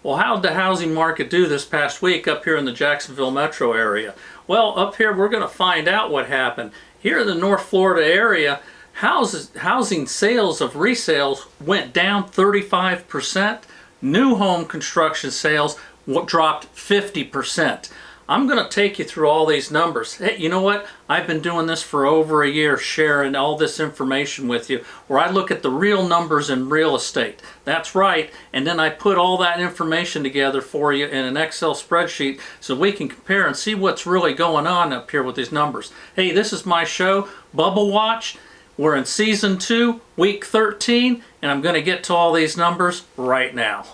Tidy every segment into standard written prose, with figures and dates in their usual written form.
Well, how did the housing market do this past week up here in the Jacksonville metro area? Well, up here we're going to find out what happened. Here in the North Florida area, housing sales of resales went down 35%. New home construction sales dropped 50%. I'm going to take you through all these numbers. Hey, you know what? I've been doing this for over a year, sharing all this information with you, where I look at the real numbers in real estate. That's right. And then I put all that information together for you in an Excel spreadsheet so we can compare and see what's really going on up here with these numbers. Hey, this is my show, Bubble Watch. We're in season 2, week 13, and I'm going to get to all these numbers right now.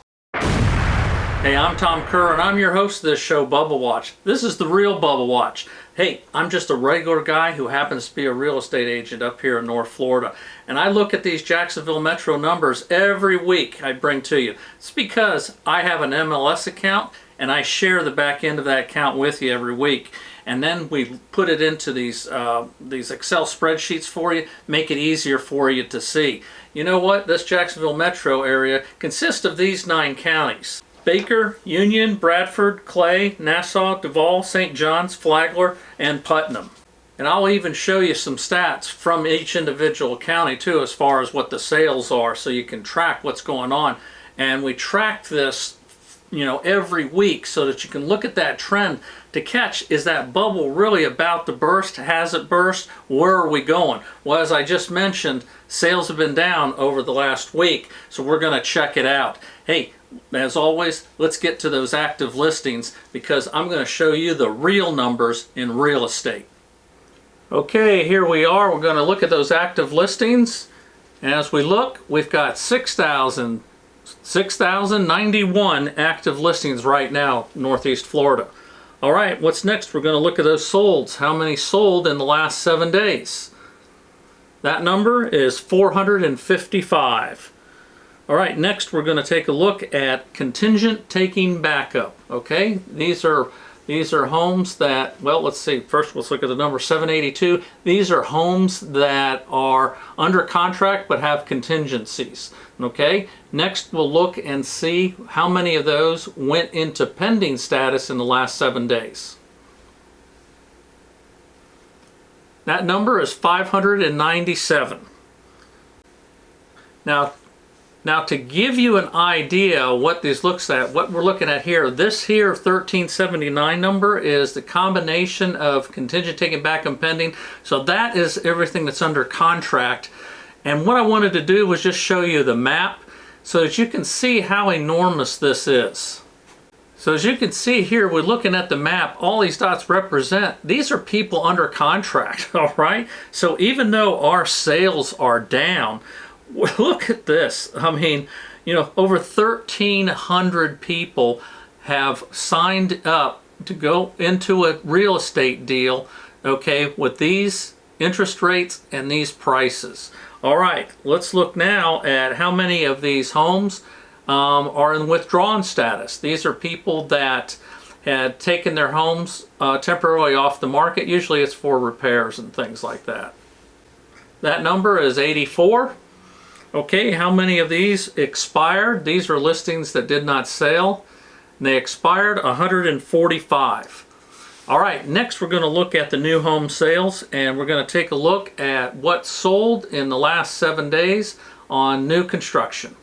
Hey, I'm Tom Kerr, and I'm your host of this show, Bubble Watch. This is the real Bubble Watch. Hey, I'm just a regular guy who happens to be a real estate agent up here in North Florida. And I look at these Jacksonville Metro numbers every week I bring to you. It's because I have an MLS account, and I share the back end of that account with you every week. And then we put it into these Excel spreadsheets for you, make it easier for you to see. You know what? This Jacksonville Metro area consists of these 9 counties. Baker, Union, Bradford, Clay, Nassau, Duval, St. John's, Flagler, and Putnam. And I'll even show you some stats from each individual county too, as far as what the sales are, so you can track what's going on. And we track this, every week so that you can look at that trend to catch, is that bubble really about to burst? Has it burst? Where are we going? Well, as I just mentioned, sales have been down over the last week, so we're going to check it out. Hey, as always, let's get to those active listings because I'm going to show you the real numbers in real estate. Okay, here we are. We're going to look at those active listings. And as we look, we've got 6,091 active listings right now, Northeast Florida. All right, what's next? We're going to look at those solds. How many sold in the last 7 days? That number is 455. All right, next we're going to take a look at contingent taking backup. Okay, these are homes that, well, let's see. First, let's look at the number 782. These are homes that are under contract but have contingencies. Okay, next we'll look and see how many of those went into pending status in the last 7 days. That number is 597. Now to give you an idea what this looks at, what we're looking at here, this here 1379 number is the combination of contingent taken back and pending. So that is everything that's under contract. And what I wanted to do was just show you the map so that you can see how enormous this is. So as you can see here, we're looking at the map, all these dots represent, these are people under contract, all right? So even though our sales are down, look at this. I mean, over 1,300 people have signed up to go into a real estate deal, okay, with these interest rates and these prices. All right, let's look now at how many of these homes are in withdrawn status. These are people that had taken their homes temporarily off the market. Usually it's for repairs and things like that. That number is 84. Okay, how many of these expired? These are listings that did not sell. They expired 145. All right, next we're going to look at the new home sales, and we're going to take a look at what sold in the last 7 days on new construction.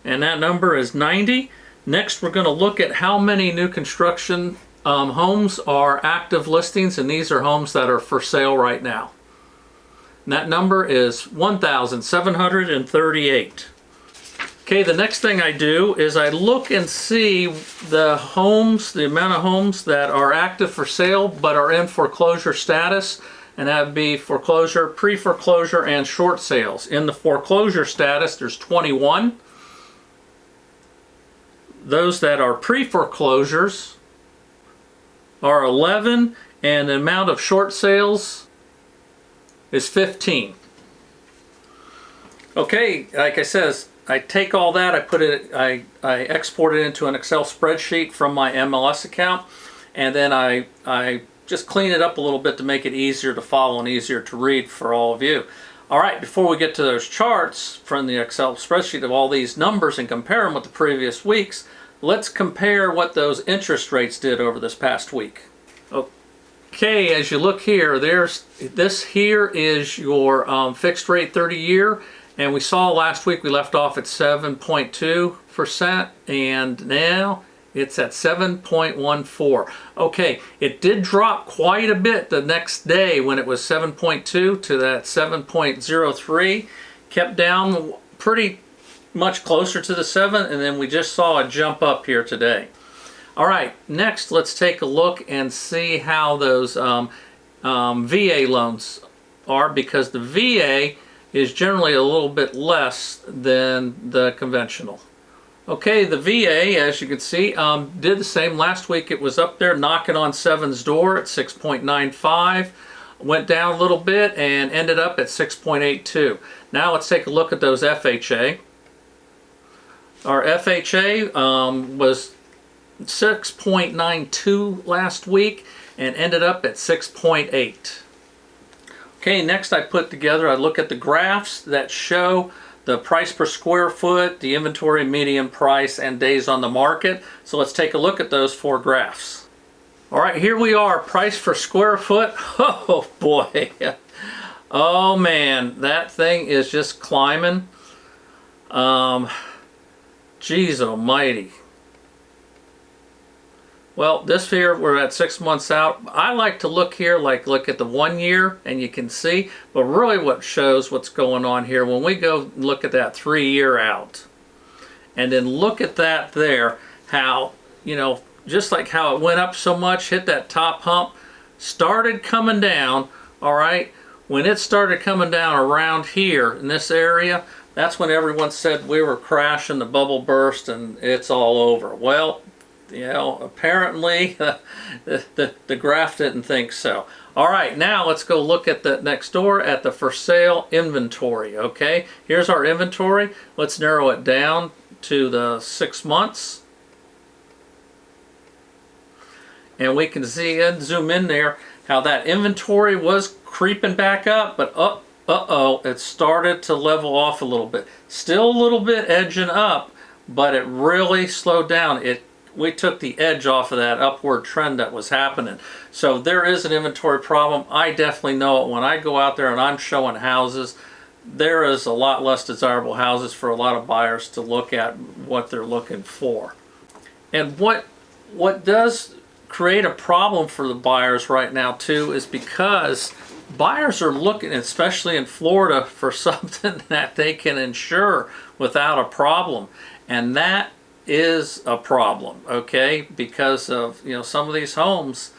And that number is 90. Next we're going to look at how many new construction homes are active listings, and these are homes that are for sale right now. And that number is 1,738. Okay, the next thing I do is I look and see the amount of homes that are active for sale but are in foreclosure status, and that would be foreclosure, pre-foreclosure, and short sales. In the foreclosure status, there's 21. Those that are pre-foreclosures are 11, and the amount of short sales is 15. Okay, like I says, I take all that, I export it into an Excel spreadsheet from my MLS account, and then I just clean it up a little bit to make it easier to follow and easier to read for all of you. All right, before we get to those charts from the Excel spreadsheet of all these numbers and compare them with the previous weeks, let's compare what those interest rates did over this past week. Okay, as you look here, this here is your fixed rate 30-year, and we saw last week we left off at 7.2%, and now it's at 7.14. Okay, it did drop quite a bit the next day when it was 7.2 to that 7.03. Kept down pretty much closer to the 7, and then we just saw a jump up here today. All right, next let's take a look and see how those VA loans are, because the VA is generally a little bit less than the conventional. Okay, the VA, as you can see, did the same. Last week it was up there knocking on 7's door at 6.95. Went down a little bit and ended up at 6.82. Now let's take a look at those FHA. Our FHA was 6.92 last week and ended up at 6.8. Okay, next I look at the graphs that show the price per square foot, the inventory, median price, and days on the market. So let's take a look at those 4 graphs. All right, here we are, price per square foot. Oh boy. Oh man, that thing is just climbing. Geez almighty. Well, this here, we're at 6 months out. I like to look here, look at the 1 year, and you can see, but really what shows what's going on here, when we go look at that 3 year out, and then look at that there, how, you know, just like how it went up so much, hit that top hump, started coming down, all right? When it started coming down around here in this area, that's when everyone said we were crashing, the bubble burst, and it's all over. Well, you know, apparently the graph didn't think so. All right, now let's go look at the next door at the for sale inventory. Okay, here's our inventory. Let's narrow it down to the 6 months. And we can see and zoom in there how that inventory was creeping back up, but it started to level off a little bit. Still a little bit edging up, but it really slowed down. We took the edge off of that upward trend that was happening. So there is an inventory problem. I definitely know it when I go out there and I'm showing houses. There is a lot less desirable houses for a lot of buyers to look at what they're looking for. And what does create a problem for the buyers right now too is because buyers are looking, especially in Florida, for something that they can insure without a problem. And that is a problem, okay, because of, you know, some of these homes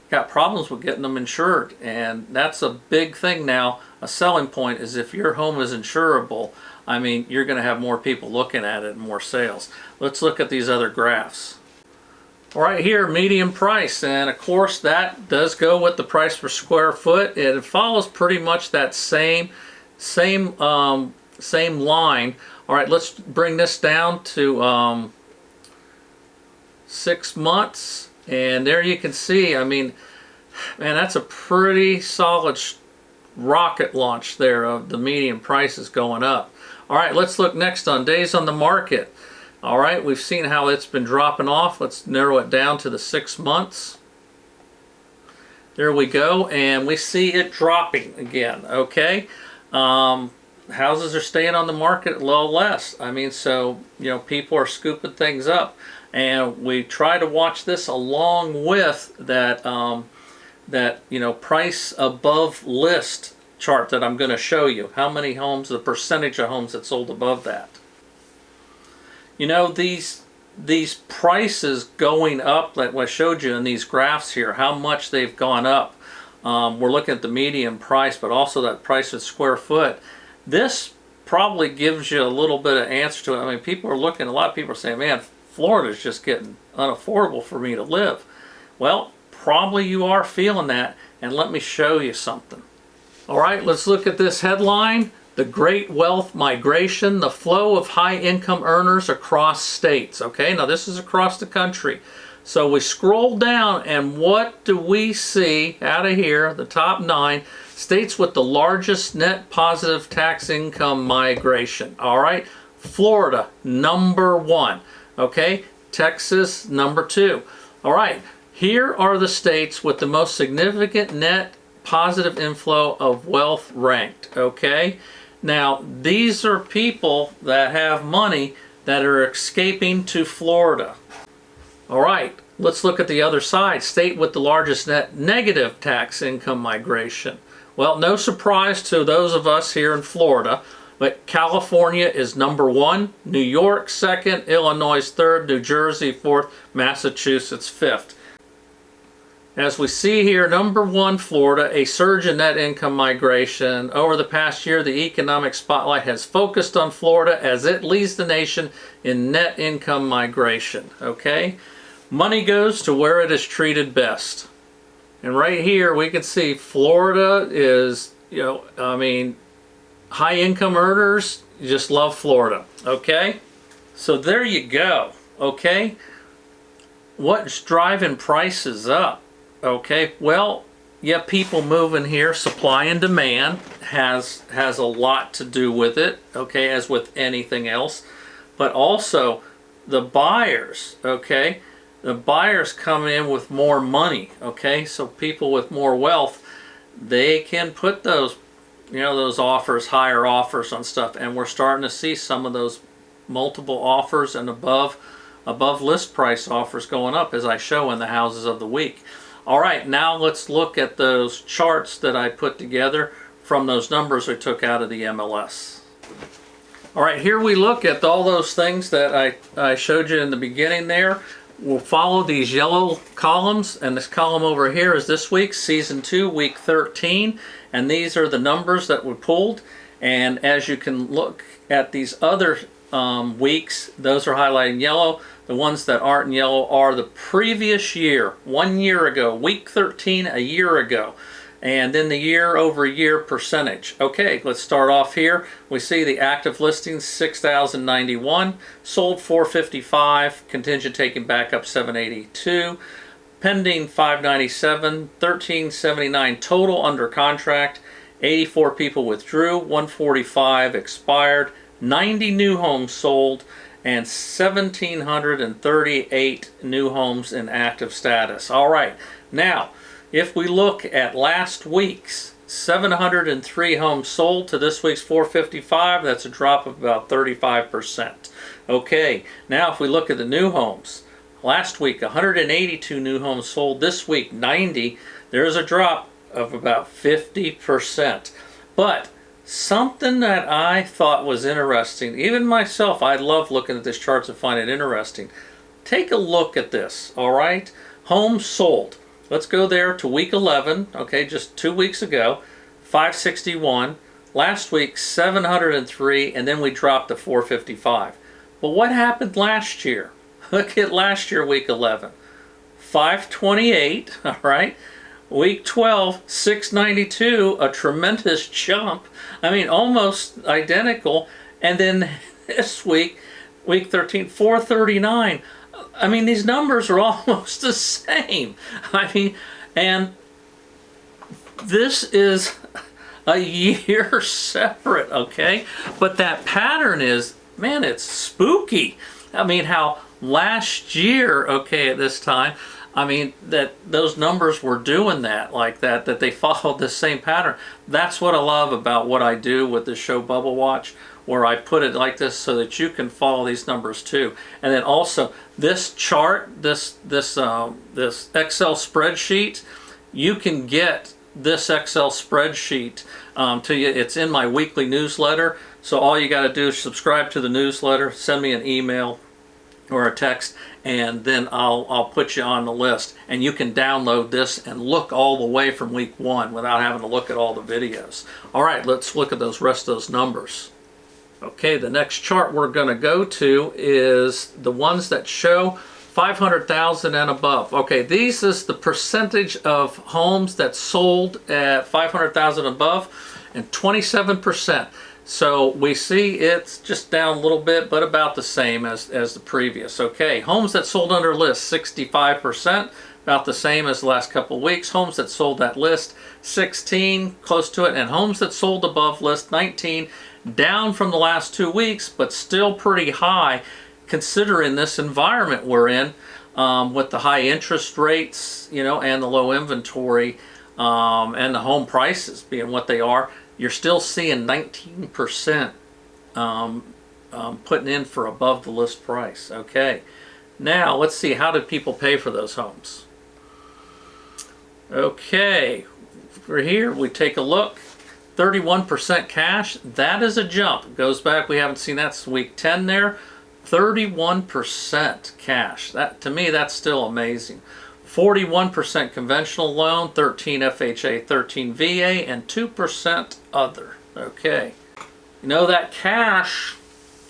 got problems with getting them insured, and that's a big thing now. A selling point is if your home is insurable, I mean, you're going to have more people looking at it and more sales. Let's look at these other graphs. All right, here, median price, and of course that does go with the price per square foot. It follows pretty much that same line. All right, let's bring this down to 6 months, and there you can see, I mean, man, that's a pretty solid rocket launch there of the median prices going up. All right, let's look next on days on the market. All right, we've seen how it's been dropping off. Let's narrow it down to the 6 months. There we go, and we see it dropping again, okay? Houses are staying on the market a little less. I mean, so, you know, people are scooping things up. And we try to watch this along with that, you know, price above list chart that I'm going to show you. How many homes, the percentage of homes that sold above that. You know, these prices going up, like what I showed you in these graphs here, how much they've gone up. We're looking at the median price, but also that price per square foot. This probably gives you a little bit of answer to it. I mean, people are looking, a lot of people are saying, man, Florida's just getting unaffordable for me to live. Well, probably you are feeling that, and let me show you something. All right, let's look at this headline. The Great Wealth Migration, the flow of high income earners across states. Okay, now this is across the country. So we scroll down, and what do we see out of here? The top 9 states with the largest net positive tax income migration. All right, Florida, number 1. Okay, Texas, number 2. All right, here are the states with the most significant net positive inflow of wealth ranked. Okay, now these are people that have money that are escaping to Florida. All right, let's look at the other side. State with the largest net negative tax income migration. Well, no surprise to those of us here in Florida, but California is number 1, New York 2nd, Illinois 3rd, New Jersey 4th, Massachusetts 5th. As we see here, number 1, Florida, a surge in net income migration. Over the past year, the economic spotlight has focused on Florida as it leads the nation in net income migration. Okay? Money goes to where it is treated best. And right here we can see Florida is, high income earners just love Florida. Okay? So there you go. Okay? What's driving prices up? Okay, well, yeah, people moving here, supply and demand has a lot to do with it, okay, as with anything else. But also the buyers, okay, the buyers come in with more money, okay, so people with more wealth, they can put those, those offers, higher offers on stuff, and we're starting to see some of those multiple offers and above list price offers going up, as I show in the houses of the week. All right, now let's look at those charts that I put together from those numbers we took out of the MLS. All right, here we look at all those things that I showed you in the beginning there. We'll follow these yellow columns, and this column over here is this week, Season 2, Week 13, and these are the numbers that we pulled. And as you can look at these other weeks, those are highlighted in yellow. The ones that aren't in yellow are the previous year, 1 year ago, week 13 a year ago, and then the year-over-year percentage. Okay, let's start off here. We see the active listings, 6,091, sold 455, contingent taken back up 782, pending 597, 1379 total under contract, 84 people withdrew, 145 expired, 90 new homes sold, and 1,738 new homes in active status. All right, now if we look at last week's 703 homes sold to this week's 455, that's a drop of about 35%. Okay, now if we look at the new homes, last week 182 new homes sold, this week 90, there's a drop of about 50%. But something that I thought was interesting, even myself, I love looking at these charts and find it interesting. Take a look at this, all right? Homes sold. Let's go there to week 11, okay, just 2 weeks ago, 561. Last week, 703, and then we dropped to 455. But what happened last year? Look at last year, week 11. 528, all right? Week 12, 692, a tremendous jump. I mean, almost identical. And then this week, week 13, 439. I mean, these numbers are almost the same. I mean, and this is a year separate, okay? But that pattern is, man, it's spooky. I mean, how last year, okay, at this time, I mean, that those numbers were doing that, like that they followed the same pattern. That's what I love about what I do with the show Bubble Watch, where I put it like this so that you can follow these numbers too. And then also this chart, this Excel spreadsheet, you can get this Excel spreadsheet to you. It's in my weekly newsletter. So all you got to do is subscribe to the newsletter, send me an email or a text, and then I'll put you on the list, and you can download this and look all the way from week 1 without having to look at all the videos. All right, let's look at those rest of those numbers. Okay, the next chart we're going to go to is the ones that show 500,000 and above. Okay, these is the percentage of homes that sold at 500,000 above, and 27%. So we see it's just down a little bit, but about the same as the previous. Okay, homes that sold under list, 65%, about the same as the last couple of weeks. Homes that sold at list, 16, close to it. And homes that sold above list, 19, down from the last 2 weeks, but still pretty high considering this environment we're in, with the high interest rates, you know, and the low inventory, and the home prices being what they are. You're still seeing 19% putting in for above the list price. Okay, now let's see, how did people pay for those homes? Okay, for here we take a look. 31% cash. That is a jump. It goes back, we haven't seen that since week 10 there. 31% cash. That, to me, that's still amazing. 41% conventional loan, 13 FHA, 13 VA, and 2% other. Okay. You know, that cash,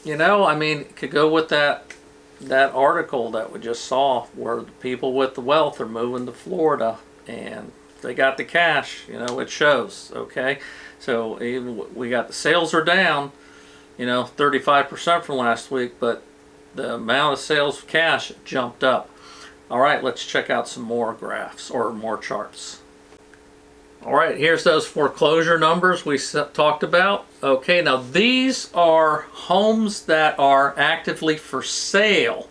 you know, I mean, it could go with that article that we just saw where the people with the wealth are moving to Florida and they got the cash, you know, it shows. Okay. So even we got the sales are down, you know, 35% from last week, but the amount of sales of cash jumped up. All right, let's check out some more graphs or more charts. All right, here's those foreclosure numbers we talked about. Okay, now these are homes that are actively for sale.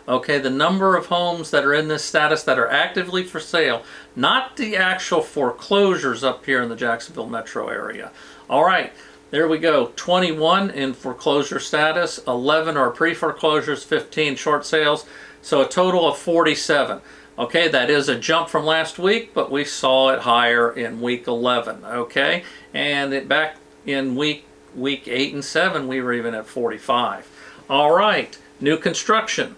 Okay, the number of homes that are in this status that are actively for sale, not the actual foreclosures up here in the Jacksonville metro area. All right, there we go. 21 in foreclosure status, 11 are pre-foreclosures, 15 short sales. So a total of 47. Okay, that is a jump from last week, but we saw it higher in week 11. Okay, and back in week 8 and 7, we were even at 45. All right, new construction.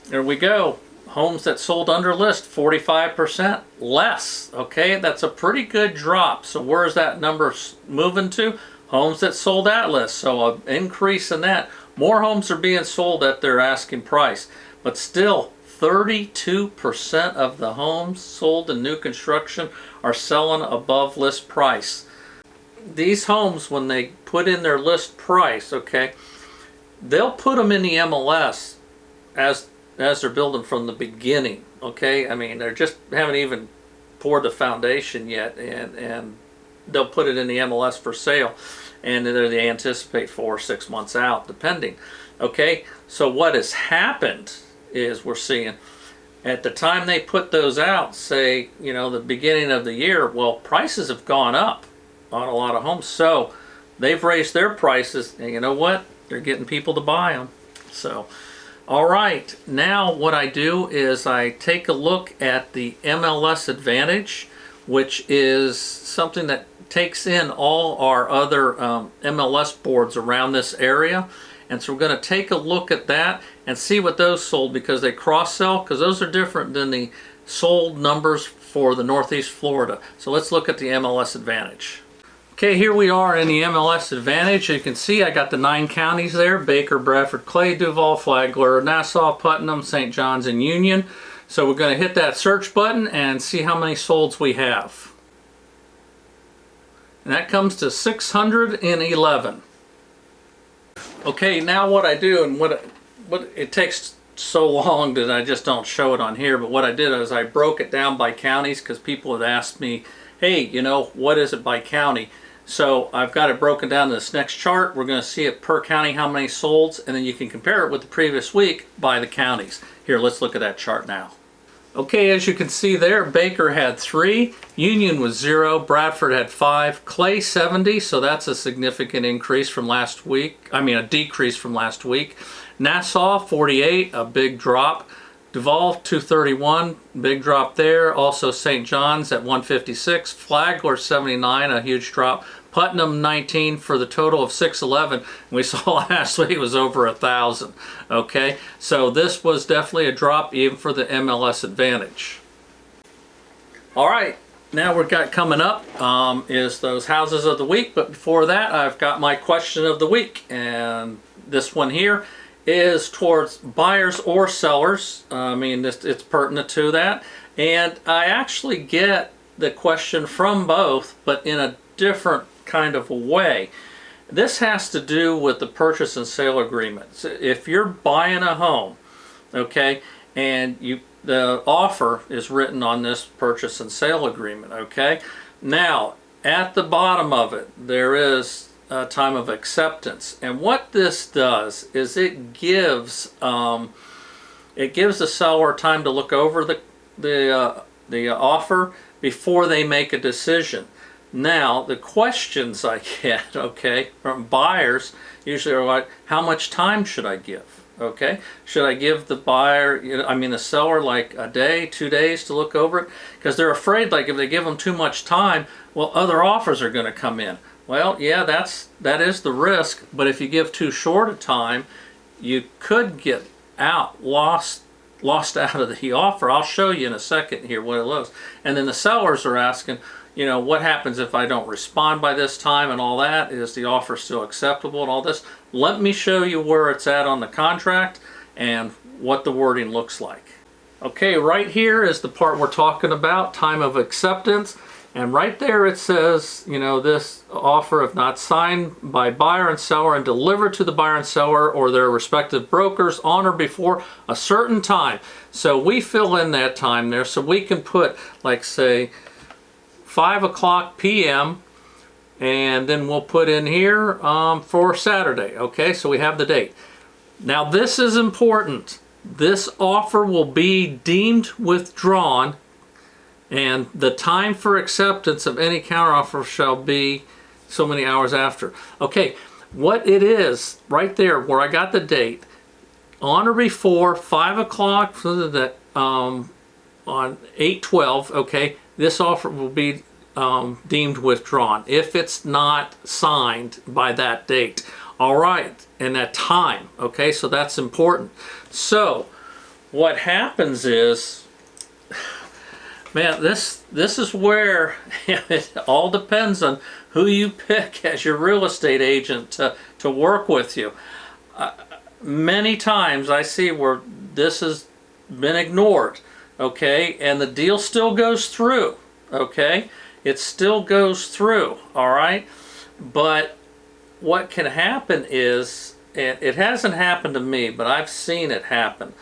There we go. Homes that sold under list, 45% less. Okay, that's a pretty good drop. So where is that number moving to? Homes that sold at list. So an increase in that. More homes are being sold at their asking price, but still 32% of the homes sold in new construction are selling above list price. These homes, when they put in their list price, okay, they'll put them in the MLS as they're building from the beginning. Okay, I mean, they're just haven't even poured the foundation yet, and they'll put it in the MLS for sale. And they anticipate 4 or 6 months out, depending. Okay, so what has happened is we're seeing at the time they put those out, say, you know, the beginning of the year, well, prices have gone up on a lot of homes. So they've raised their prices, and you know what? They're getting people to buy them. So, all right, now what I do is I take a look at the MLS Advantage, which is something that takes in all our other MLS boards around this area. And so we're going to take a look at that and see what those sold, because they cross-sell, because those are different than the sold numbers for the Northeast Florida. So let's look at the MLS Advantage. Okay, here we are in the MLS Advantage. You can see I got the 9 counties there: Baker, Bradford, Clay, Duval, Flagler, Nassau, Putnam, St. Johns, and Union. So we're going to hit that search button and see how many solds we have. And that comes to 611. Okay, now what I do, and what it takes so long that I just don't show it on here, but what I did is I broke it down by counties, because people had asked me, hey, you know, what is it by county? So I've got it broken down to this next chart. We're going to see it per county, how many solds, and then you can compare it with the previous week by the counties. Here, let's look at that chart now. Okay, as you can see there, Baker had 3, Union was 0, Bradford had 5, Clay 70, so that's a significant increase from last week. I mean, a decrease from last week. Nassau 48, a big drop. Duval 231, big drop there. Also St. John's at 156, Flagler 79, a huge drop. Putnam 19 for the total of 611. We saw last week it was over 1,000. Okay, so this was definitely a drop even for the MLS Advantage. All right, now we've got coming up is those houses of the week, but before that I've got my question of the week, and this one here is towards buyers or sellers. I mean, it's pertinent to that, and I actually get the question from both, but in a different kind of a way. This has to do with the purchase and sale agreement. So if you're buying a home, okay, and the offer is written on this purchase and sale agreement, okay? Now, at the bottom of it, there is a time of acceptance. And what this does is it gives the seller time to look over the offer before they make a decision. Now, the questions I get, okay, from buyers usually are like, how much time should I give? Okay, should I give the buyer, the seller, like a day, 2 days to look over it? Because they're afraid, like if they give them too much time, well, other offers are going to come in. Well, yeah, that is the risk. But if you give too short a time, you could get lost out of the offer. I'll show you in a second here what it looks. And then the sellers are asking, what happens if I don't respond by this time and all that? Is the offer still acceptable and all this? Let me show you where it's at on the contract and what the wording looks like. Okay, right here is the part we're talking about, time of acceptance. And right there it says, this offer, if not signed by buyer and seller and delivered to the buyer and seller or their respective brokers on or before a certain time. So we fill in that time there, so we can put, like, say, 5 o'clock p.m. and then we'll put in here for Saturday. Okay, so we have the date. Now this is important. This offer will be deemed withdrawn, and the time for acceptance of any counteroffer shall be so many hours after. Okay, what it is right there where I got the date, on or before 5 o'clock on 8/12, okay, this offer will be deemed withdrawn if it's not signed by that date. All right, and that time, okay, so that's important. So what happens is, man, this is where it all depends on who you pick as your real estate agent to work with you. Many times I see where this has been ignored, okay, and the deal still goes through, okay? It still goes through, all right? But what can happen is, and it hasn't happened to me, but I've seen it happen,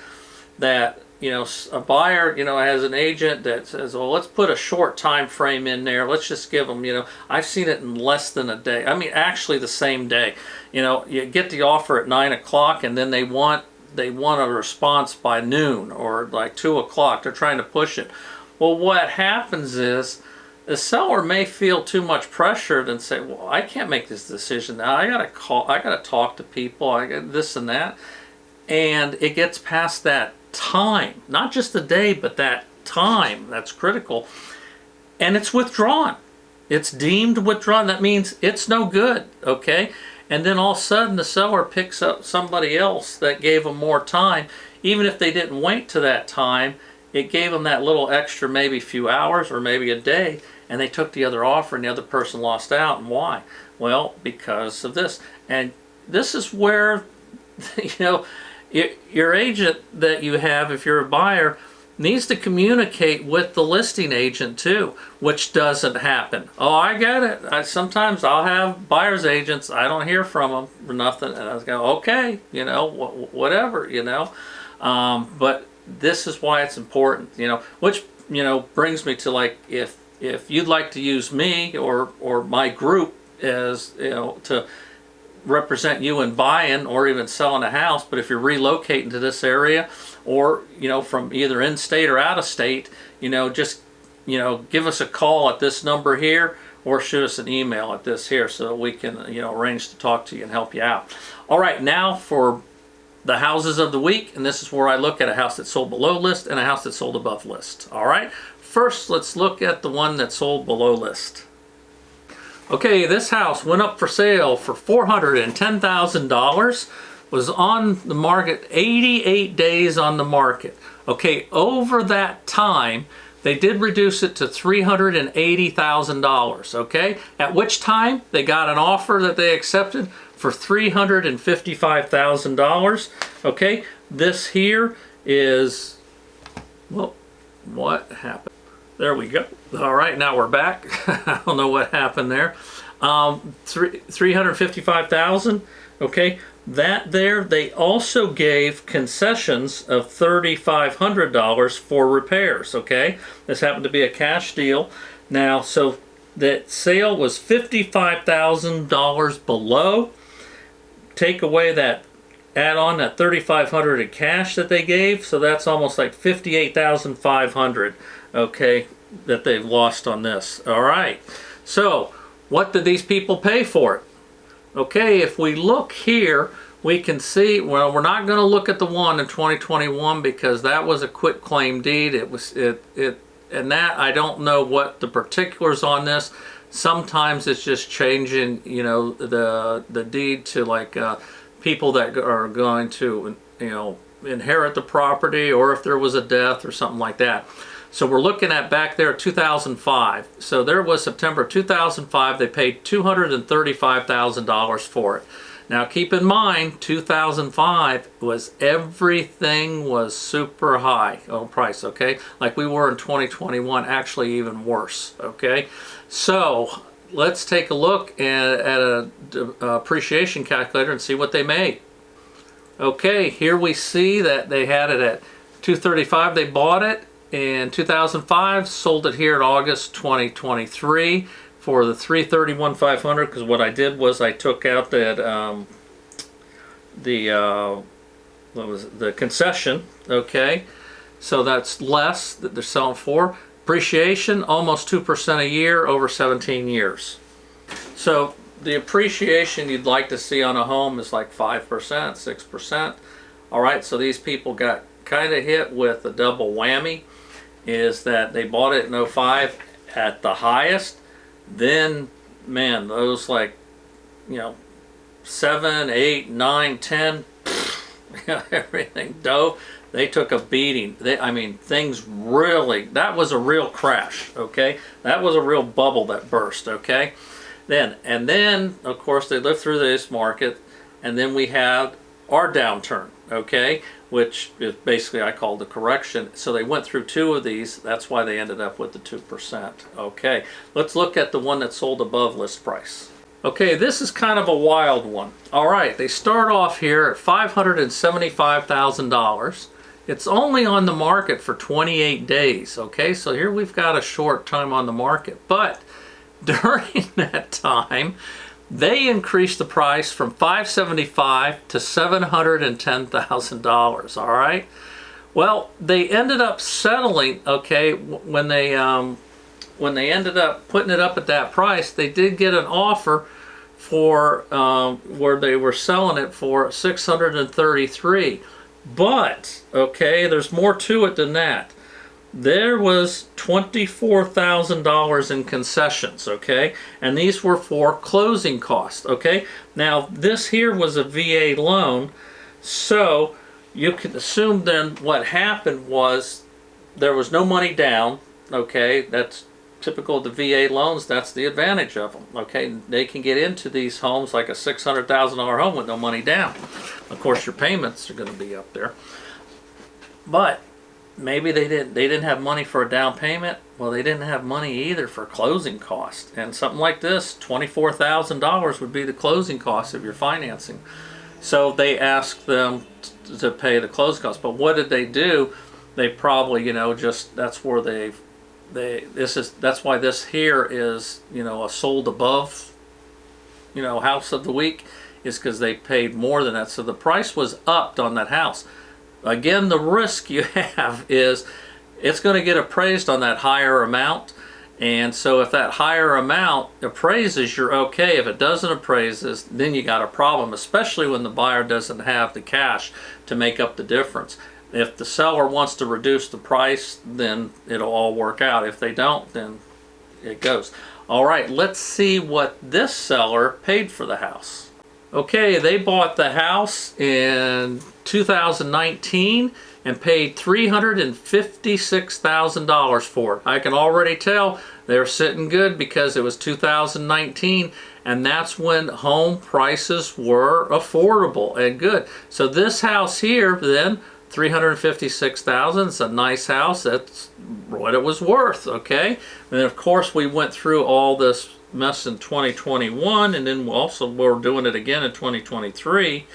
that a buyer has an agent that says, well, let's put a short time frame in there, let's just give them, I've seen it in less than a day. Actually the same day. You get the offer at 9 o'clock and then they want a response by noon or like 2 o'clock. They're trying to push it. Well, what happens is the seller may feel too much pressured and say, well, I can't make this decision now. I gotta talk to people, I got this and that. And it gets past that time, not just the day, but that time that's critical, and it's withdrawn. It's deemed withdrawn. That means it's no good, okay? And then all of a sudden the seller picks up somebody else that gave them more time. Even if they didn't wait to that time, it gave them that little extra, maybe few hours or maybe a day, and they took the other offer and the other person lost out. And why? Well, because of this. And this is where your agent that you have, if you're a buyer, needs to communicate with the listing agent too, which doesn't happen. Oh, I get it. Sometimes I'll have buyer's agents, I don't hear from them or nothing, and I was going, okay, whatever, but this is why it's important, which brings me to, like, if you'd like to use me or my group as to represent you in buying or even selling a house, but if you're relocating to this area or from either in state or out of state, just give us a call at this number here or shoot us an email at this here so that we can arrange to talk to you and help you out. All right, now for the houses of the week, and this is where I look at a house that sold below list and a house that sold above list. All right, first let's look at the one that sold below list. Okay, this house went up for sale for $410,000, was on the market 88 days on the market. Okay, over that time, they did reduce it to $380,000, okay? At which time, they got an offer that they accepted for $355,000, okay? This here is, well, what happened? There we go. All right, now we're back. I don't know what happened there. $355,000. Okay, that there, they also gave concessions of $3,500 for repairs. Okay, this happened to be a cash deal. Now, so that sale was $55,000 below. Take away that, add on that $3,500 in cash that they gave, so that's almost like $58,500. Okay, that they've lost on this. All right, so what did these people pay for it? Okay, if we look here, we can see, well, we're not going to look at the one in 2021 because that was a quit claim deed. It was and that, I don't know what the particulars on this. Sometimes it's just changing, you know, the deed to like people that are going to, you know, inherit the property, or if there was a death or something like that. So we're looking at back there 2005. So there was September 2005. They paid $235,000 for it. Now keep in mind, 2005 was, everything was super high on price, okay? Like we were in 2021, actually even worse, okay? So let's take a look at a appreciation calculator and see what they made. Okay, here we see that they had it at 235. They bought it in 2005, sold it here in August 2023 for the $331,500. Because what I did was I took out that what was it? The concession. Okay, so that's less that they're selling for. Appreciation almost 2% a year over 17 years. So the appreciation you'd like to see on a home is like 5%, 6%. All right, so these people got kind of hit with a double whammy. Is that they bought it in 05 at the highest, then man, those like, you know, 7, 8, 9, 10, everything dove. They took a beating. I mean, things really, that was a real crash, okay? That was a real bubble that burst, okay? And then, of course, they lived through this market, and then we had our downturn, okay? Which is basically, I call the correction. So they went through two of these. That's why they ended up with the 2%. Okay, let's look at the one that sold above list price. Okay, this is kind of a wild one. All right, they start off here at $575,000. It's only on the market for 28 days. Okay, so here we've got a short time on the market. But during that time, they increased the price from $575,000 to $710,000. All right. Well, they ended up settling. Okay, when they ended up putting it up at that price, they did get an offer for where they were selling it for $633,000. But okay, there's more to it than that. There was $24,000 in concessions, okay? And these were for closing costs, okay? Now, this here was a VA loan, so you can assume then what happened was there was no money down, okay? That's typical of the VA loans. That's the advantage of them, okay? They can get into these homes like a $600,000 home with no money down. Of course, your payments are going to be up there. But maybe they didn't have money for a down payment. Well, they didn't have money either for closing costs. And something like this, $24,000 would be the closing cost of your financing. So they asked them to pay the closing costs. But what did they do? They probably, you know, just, that's where that's why this here is, you know, a sold above, you know, house of the week, is because they paid more than that. So the price was upped on that house. Again, the risk you have is it's going to get appraised on that higher amount. And so if that higher amount appraises, you're okay. If it doesn't appraise, then you got a problem, especially when the buyer doesn't have the cash to make up the difference. If the seller wants to reduce the price, then it'll all work out. If they don't, then it goes. All right, let's see what this seller paid for the house. Okay, they bought the house in 2019 and paid $356,000 for it. I can already tell they're sitting good because it was 2019, and that's when home prices were affordable and good. So this house here then, $356,000. It's a nice house. That's what it was worth, okay? And then of course we went through all this mess in 2021, and then we're doing it again in 2023.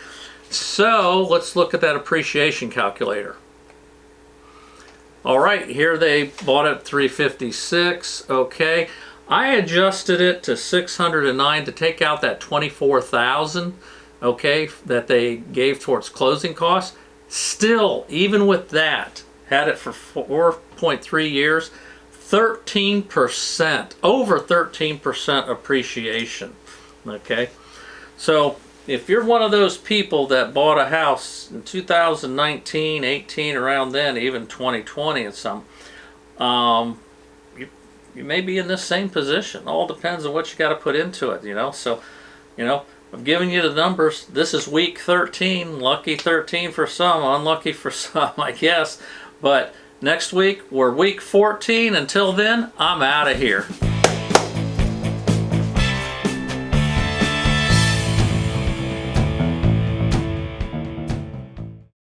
So let's look at that appreciation calculator. All right, here they bought it at 356. Okay, I adjusted it to 609 to take out that 24,000. Okay, that they gave towards closing costs. Still, even with that, had it for 4.3 years, 13%, over 13% appreciation. Okay, so if you're one of those people that bought a house in 2019, 18, around then, even 2020 and some, you may be in this same position. All depends on what you got to put into it, you know. So, you know, I've given you the numbers. This is week 13. Lucky 13 for some, unlucky for some, I guess. But next week, we're week 14. Until then, I'm out of here.